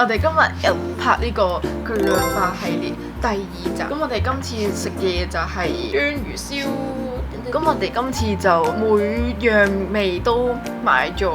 我哋今日又拍呢個巨量化系列第2集，咁我哋今次食嘅就係章魚燒。咁我哋今次就每樣味都買咗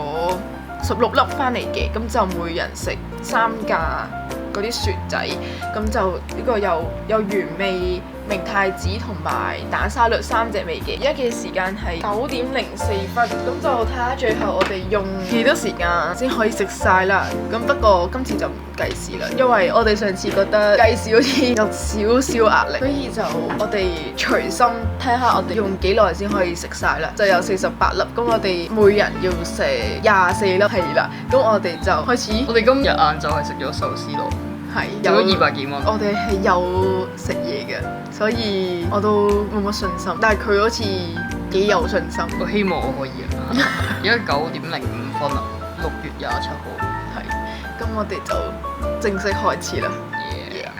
16粒翻嚟嘅，咁就每人食3架嗰啲薯仔，咁就呢個有原味、明太子同埋蛋沙律3隻味嘅。而家嘅時間係9:04，咁就睇下最後我哋用幾多時間先可以食晒啦。咁不過今次就唔計時啦，因為我哋上次覺得計時好似有少少壓力，所以就我哋隨心睇下我哋用幾耐先可以食晒啦。就有48粒，咁我哋每人要食24粒，係啦。咁我哋就開始。我哋今日晏晝係食咗壽司咯，係有200幾蚊。我哋係有食嘢嘅，所以我都冇乜信心。但係佢好似幾有信心。我希望我可以啊！而家9:05啦，6月27號。係，咁我哋就正式開始啦。Yeah.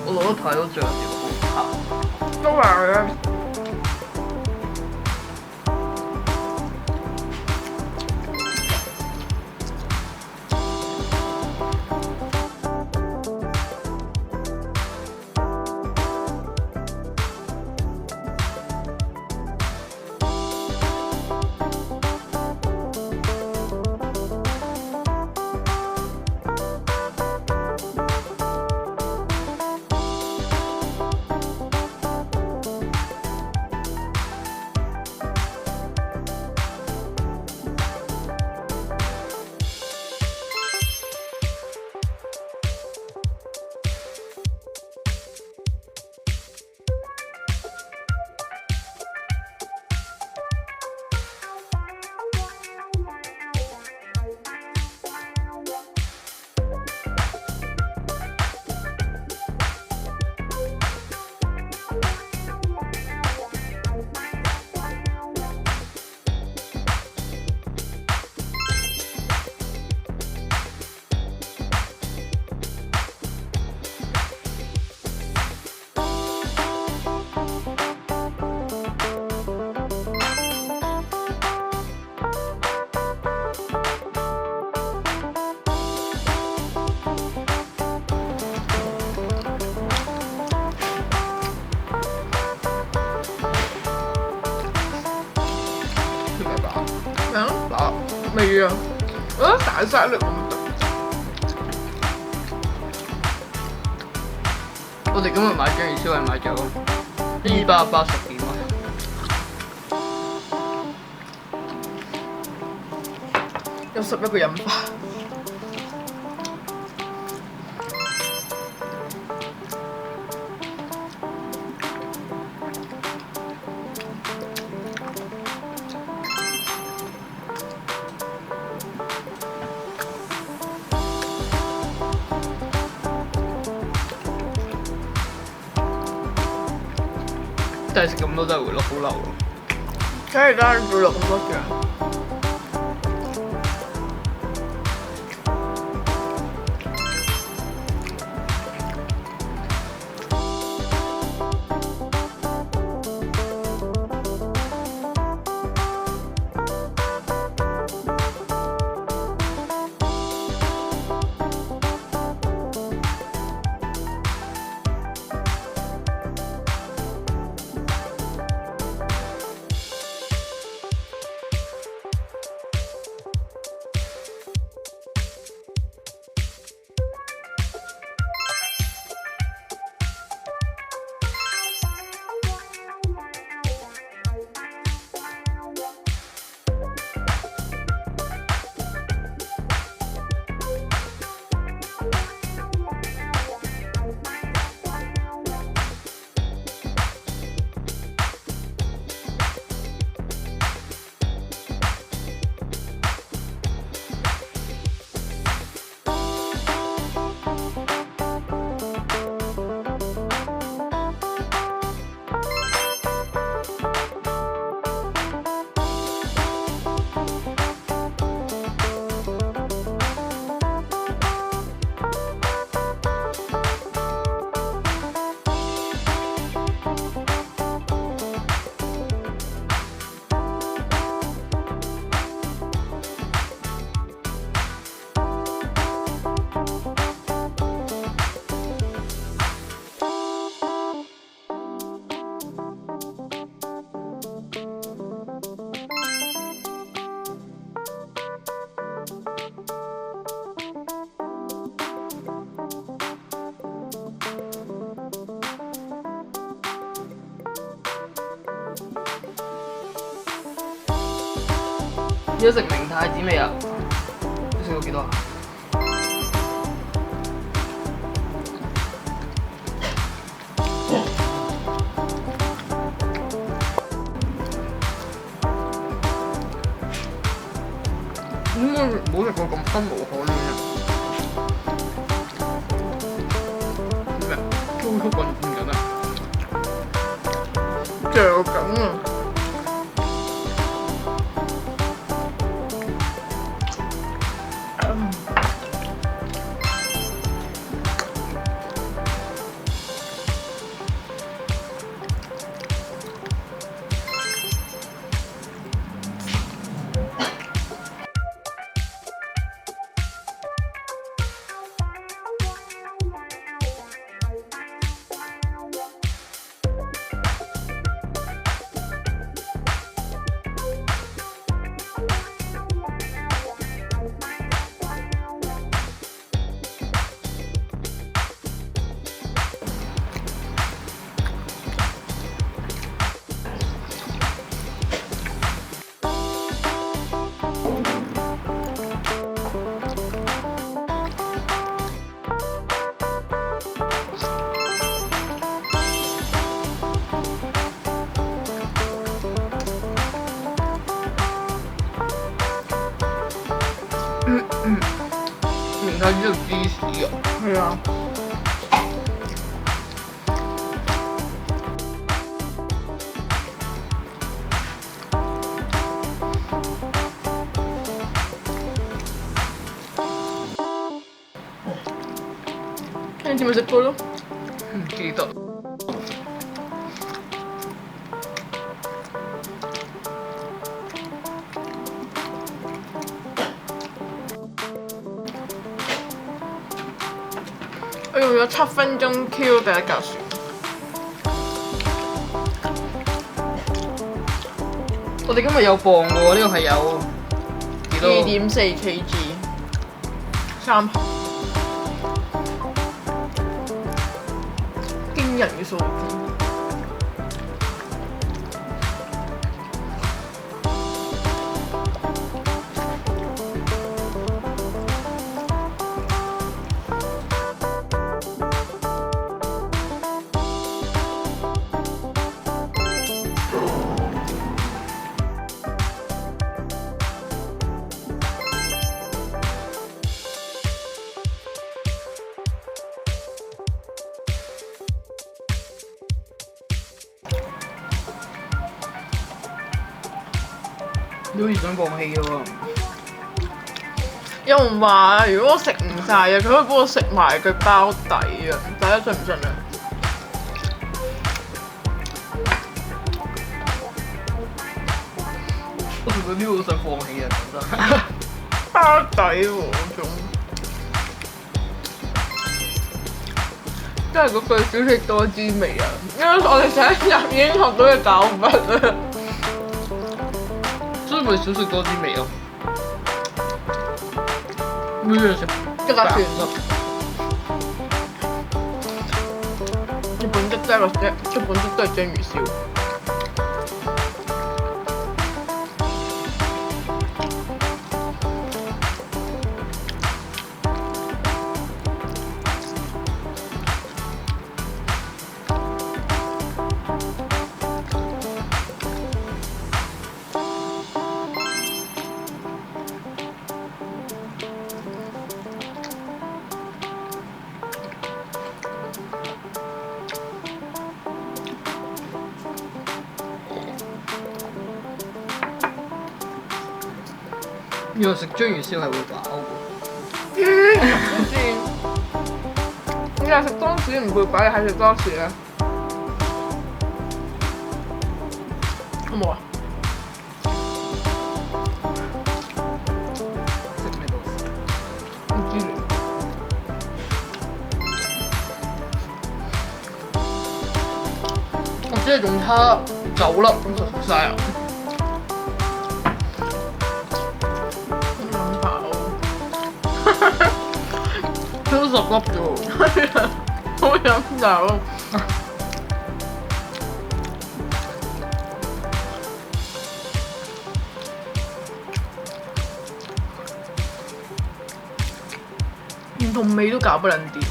我攞得太多醬料，好鹹。都係嘅。未啊！我覺得大沙律咁得。我哋今日買章魚燒係買咗280幾蚊。有11個飲法。但係食咁多真係會落好流咯。梗係啦，你落咁多醬。而家食明太子未啊？你食到幾多啊？冇食過咁生無可戀啊！咩？高速運轉緊啊！嚼緊啊！明太子有芝士啊！係啊。你知唔知食過咯？唔記得。我用咗7分鐘 Q 第一格船。我哋今日有磅嘅喎，呢個係有幾多2.4 kg， 3盒，驚人嘅數字。你好似想放棄嘅喎。有人話如果我食唔晒啊，佢可以幫我食埋佢包底啊，大家信唔信啊？我同佢啲好想放棄啊，講真。包底喎嗰種，真係嗰句少食多滋味啊！因為我哋上一集已經學到嘅教訓啦。所以咪少食多啲味咯。每樣食一格船，日本的都係日本的都係章魚燒。原來食章魚燒係會飽嘅。唔知，你係食多士唔會飽，你係食多士咧？好冇啊？食咩多士？唔知你。我只係仲差9粒咁就食晒啦。都10粒啫喎，好飲酒。甜同味都搞不撚掂。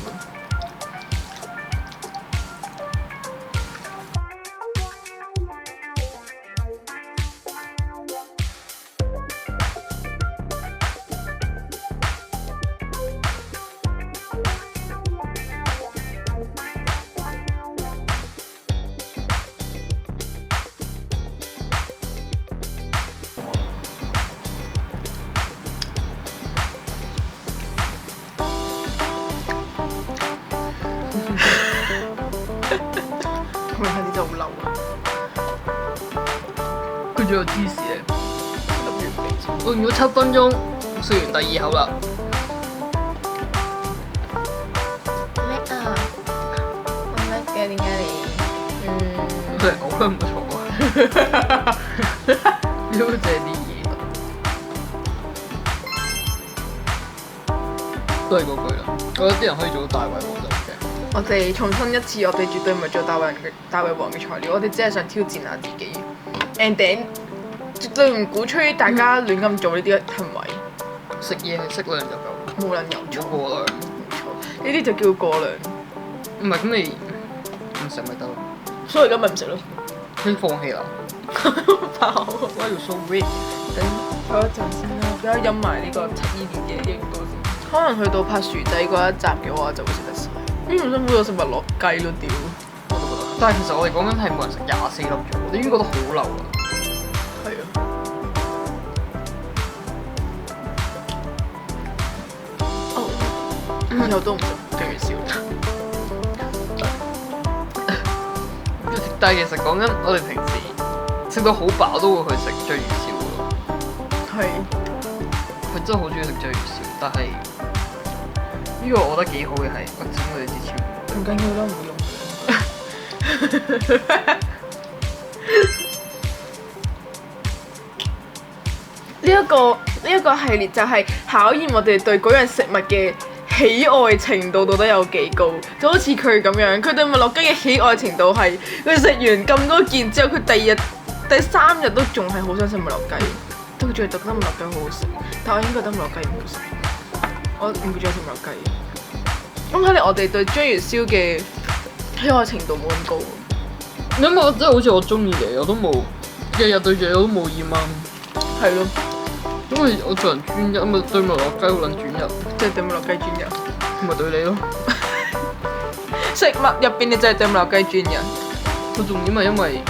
佢開始就好嬲啦，佢仲有芝士咧，諗住唔俾錢。我用咗7分鐘食完第2口啦。叻啊！好叻嘅，點解你？佢哋講得唔錯啊，了解啲嘢。都係嗰句啦，我覺得啲人可以做到大胃王就 OK。我哋重申一次，我哋絕對唔係做大胃王嘅材料，我哋只係想挑戰下自己。And then 絕對唔鼓吹大家亂咁做呢啲行為。食嘢係適量就夠，冇撚有錯，冇過量。冇錯，呢啲就叫過量。唔係咁你唔食咪得咯？所以而家咪唔食咯。你放棄啦爆！ ？Why you so weak？等嗰一陣先啦，而家飲埋呢個七依年嘅英歌先。可能去到拍薯仔嗰一集嘅話，就會食得晒。咁唔辛苦就食麥樂雞咯，屌！我都覺得。但係其實我哋講緊係冇人食24粒啫，你已經覺得好流啦。係啊。哦，以後都唔食章魚燒。但係其實講緊我哋平時食到好飽都會去食章魚燒嘅咯。係。佢真係好中意食章魚燒，但係呢個我覺得幾好嘅係，我整佢哋之前唔緊要啦，唔會用。呢一個系列就係考驗我哋對嗰樣食物嘅喜愛程度到底有幾高，就好似佢咁樣，佢對麥樂雞嘅喜愛程度係佢食完咁多件之後，佢第3日都仲係好想食麥樂雞，但佢仲係覺得麥樂雞好好食，但我已經覺得麥樂雞唔好食，我唔會再食麥樂雞。咁睇嚟我哋對章魚燒嘅喜愛程度冇咁高。因為我真係好似我中意嘅，我都冇日日對住你我都冇厭啊。係咯。因為我做人專一，咪對麥樂雞好撚專一。即係對麥樂雞專一。咪對你咯。食物入邊你就係對麥樂雞專一。個重點係因為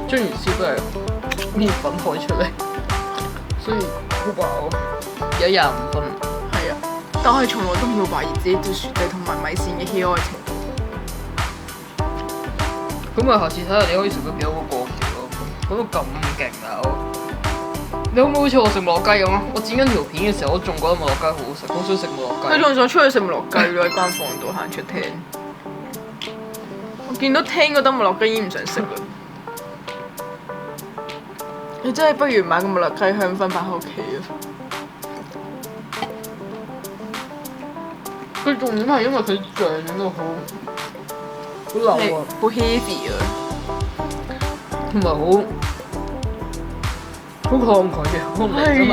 章魚燒都係麵粉開出嚟，所以好飽。有25分。係啊，但我係從來都唔會懷疑自己對薯仔同埋米線嘅喜愛程度。咁啊，下次睇下你可以食到幾多個過橋咯。講到咁勁啊！你可唔可以好似我食麥樂雞咁啊？我剪緊條片嘅時候，我仲覺得麥樂雞好好食，好想食麥樂雞。佢仲想出去食麥樂雞咯，喺間房度行出廳。我見到廳嗰兜麥樂雞已經唔想食啦。你真係不如買個麥樂雞香薰擺喺屋企啊！佢重點係因為佢醬整到好流啊，好 heavy 啊，同埋好抗拒嘅，我唔明真係。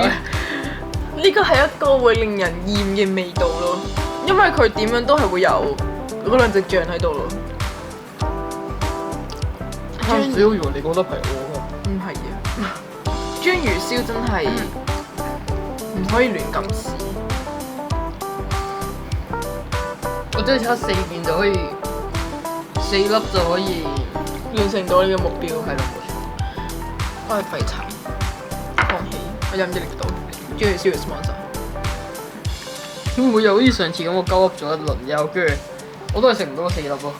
呢個係一個會令人厭嘅味道咯，因為佢點樣都係會有嗰兩隻醬喺度咯。啱少以為你覺得係我唔係啊，章魚燒真係唔可以亂咁試。我真係差4件就可以，4粒就可以完成到你嘅目標。係咯，冇錯。我係廢柴，放棄，我忍唔住力到。章魚燒嘅 sponsor。會唔會又好似上次咁，我鳩噏咗一輪之後，跟住我都係食唔到嗰4粒咯。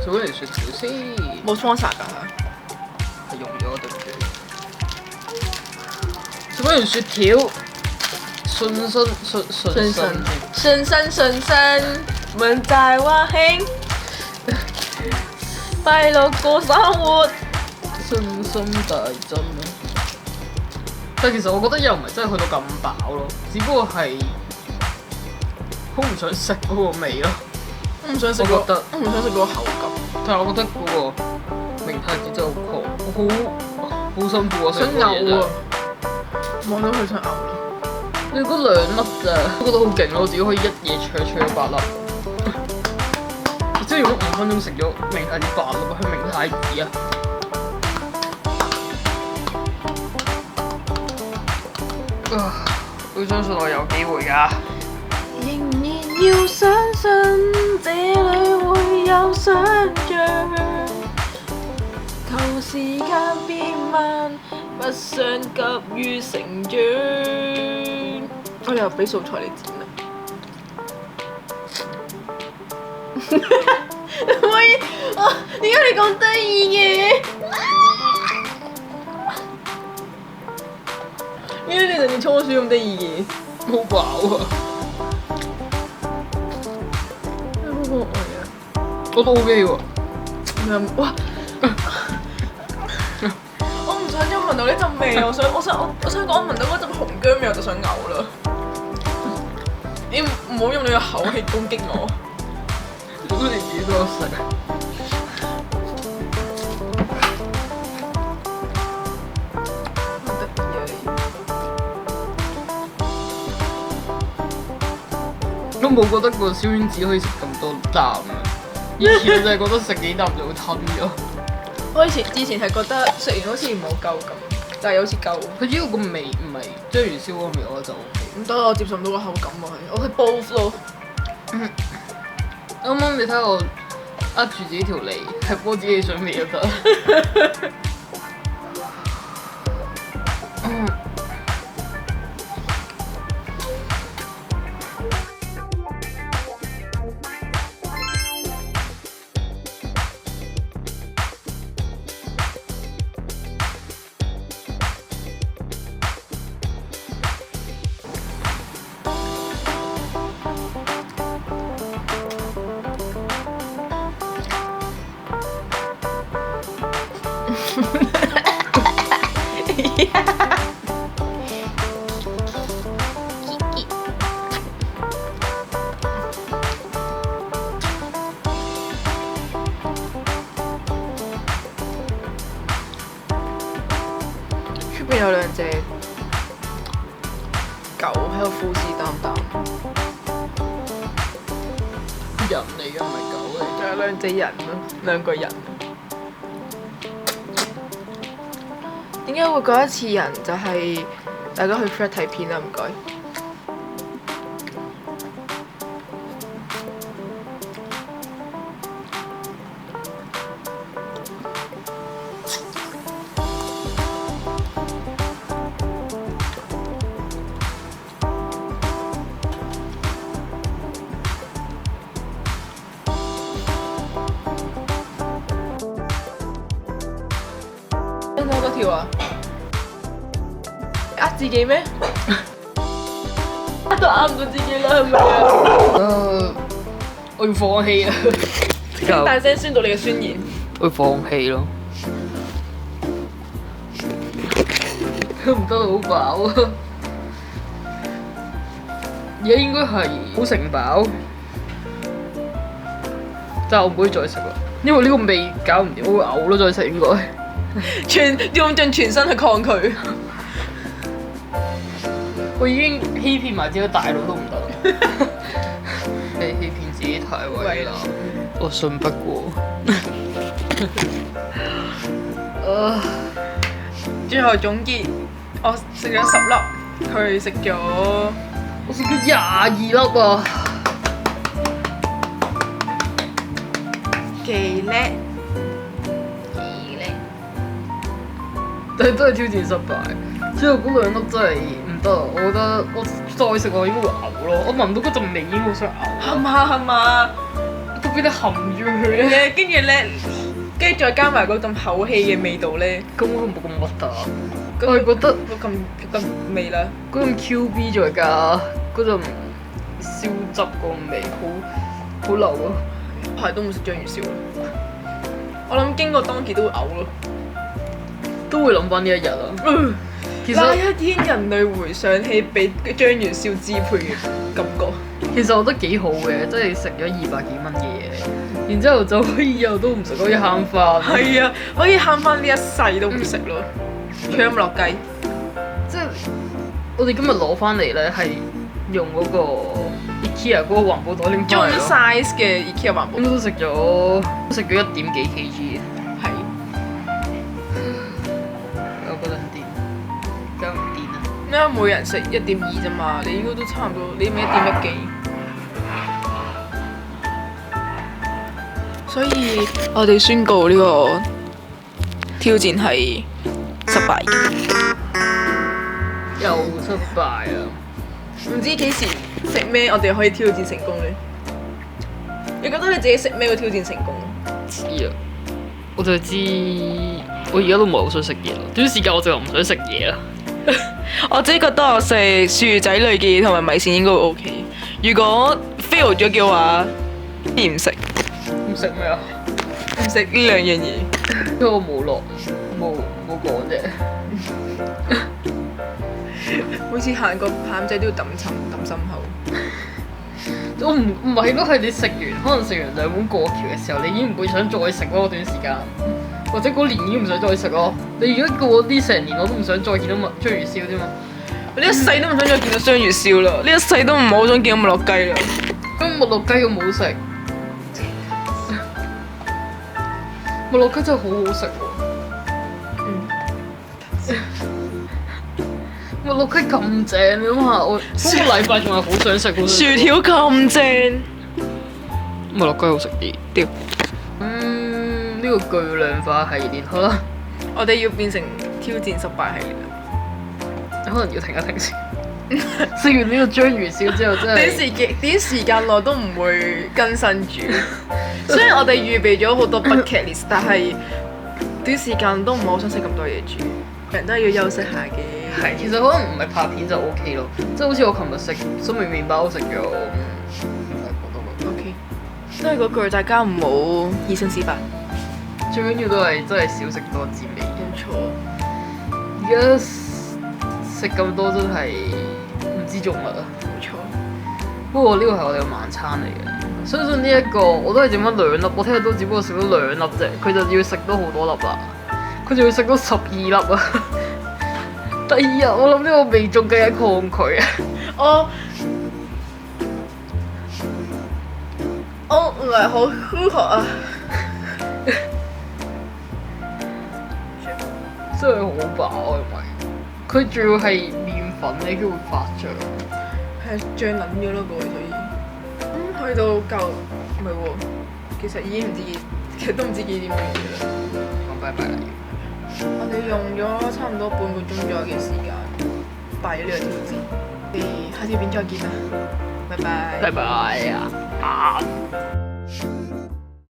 做緊條雪條先。冇 sponsor 㗎，係用咗對唔住。做緊條雪條，順身，們在話興，快樂過生活，信心大增啊！但其實我覺得又唔係真係去到咁飽咯，只不過係好唔想食嗰個味咯。我唔想食嗰個口感。但係我覺得嗰個明太子真係好辛苦啊！想嘔啊！望到佢想嘔啦。你嗰2粒咋？我覺得好勁咯，我自己可以一嘢搶8粒。即係用咗5分鐘食咗明太子8粒，係明太子啊！我相信我有機會㗎。仍然要相信這裏會有想像，求時間變慢，不想急於成長。我又俾素材你剪啦。喂，點解你咁得意嘅？點解你成隻倉鼠咁得意嘅？好飽啊！我都 OK 喎。哇！我唔想再聞到呢陣味，我想講，我聞到嗰陣紅薑味我就想嘔啦！你唔好用你個口氣攻擊我。我都你自己都有食啊！都冇覺得個燒丸子可以食咁多啖啊！以前我就係覺得食幾啖就會吞咗。我之前係覺得食完好似唔好夠咁，但係好似夠。佢主要個味唔係章魚燒嗰個味，我就 OK。唔得，我接受唔到個口感啊！我係 both 咯。啱啱你睇我握住自己條脷，係幫自己水味就得。出邊有兩隻狗喺度虎視眈眈，人嚟嘅唔係狗嚟。仲有兩隻人咯，兩個人。點解會覺得似人？就係大家去 Fred 睇片啦，唔該。聽到嗰條啊？呃自己咩？都呃唔到自己啦，係咪啊？我要放棄啊！大聲宣導你嘅宣言。我要放棄咯。唔得，好飽啊！而家應該係好食飽，但係我唔可以再食啦，因為呢個味搞唔掂，我會嘔咯，再食應該。用盡全身去抗拒。我已經欺騙埋自己大腦都唔得啦。你欺騙自己太偉啦，我信不過。最後總結，我食咗10粒，佢食咗我食咗22粒啊！幾叻？但係都係挑戰失敗，之後嗰2粒真係唔得，我覺得我再食我應該會嘔咯，我聞到嗰陣味已經好想嘔。係嘛？特別你含住佢咧，跟住再加埋嗰陣口氣嘅味道咧，根本冇咁核突。我係覺得咁味啦，嗰陣 QB 再加嗰陣燒汁嗰個味，好流咯。排都唔食章魚燒啦，我諗經過當期都會嘔咯。都會諗翻呢一日啦。其實那一天人類回想起被章魚燒支配嘅感覺，其實我覺得幾好嘅，即係食咗200幾蚊嘅嘢，然之後就可以以後都唔食，可以慳翻。係啊，可以慳翻呢一世都唔食咯。搶唔落雞，即係我哋今日攞翻嚟咧係用嗰個 IKEA 嗰個環保袋拎中翻嚟咯。 size 嘅 IKEA 環保咁都食咗1.幾 kg 嘅，係我覺得唔掂，梗唔掂啦。咩啊？每人食1.2啫嘛，你應該都差唔多，你咪1.1幾。所以我哋宣告呢個挑戰係失敗嘅。又失敗啊！唔知幾時食咩，我哋可以挑戰成功呢？你覺得你自己食咩會挑戰成功？知啊，我就知，我而家都唔係好想食嘢咯。短時間我就唔想食嘢啦。我自己覺得我食薯仔類嘅嘢同埋米線應該會 OK。如果 fail 咗嘅話，唔食，唔食咩啊？唔食呢兩樣嘢。因為我冇落，冇講啫。每次行個譚仔都要揼心口。我唔係咯，係你食完，可能食完2碗過橋嘅時候，你已經唔會想再食咯。短時間，或者嗰年已經唔想再食咯。你而家過啲成年，我都唔想再見到章魚燒啫嘛。呢一世都唔想再見到章魚燒啦，呢一世都唔好想見到麥樂雞啦。咁麥樂雞咁好食，麥樂雞真係好好食喎。麥樂雞咁正，你諗下，我嗰個禮拜仲係好想食嗰薯條咁正，麥樂雞好食啲。屌！呢個巨量化系列好啦，我哋要變成挑戰失敗系列啦。可能要停一停先。食完呢個章魚燒之後，真係短時間內都唔會更新住。雖然我哋預備咗好多 bucket list，但係短時間都唔係好想食咁多嘢住，人都係要休息下嘅。係，其實可能唔係拍片就 OK 咯，即係好似我琴日食蘇味麵包食咗OK，都係嗰句，大家唔好以身試法。最緊要都係真係少食多滋味。冇錯，而家食咁多真係唔知做乜啊！冇錯。不過呢個係我哋嘅晚餐嚟嘅，相信呢一個我都係剩翻2粒，我聽日都只不過食咗2粒啫，佢就要食到好多粒啦，佢仲要食到12粒啊！第2日我諗呢個味仲更加抗拒啊！我唔係好呼吸啊！真係好飽啊，因為佢仲要係麵粉，你佢會發脹。係醬撚咗咯，所以去到夠唔係喎，其實已經唔知幾，其實都唔知幾點完嘅啦。講拜拜啦！我哋用咗差唔多半個鐘左右嘅時間，敗咗呢個挑戰。我哋下條片再見啦，拜拜。拜拜啊！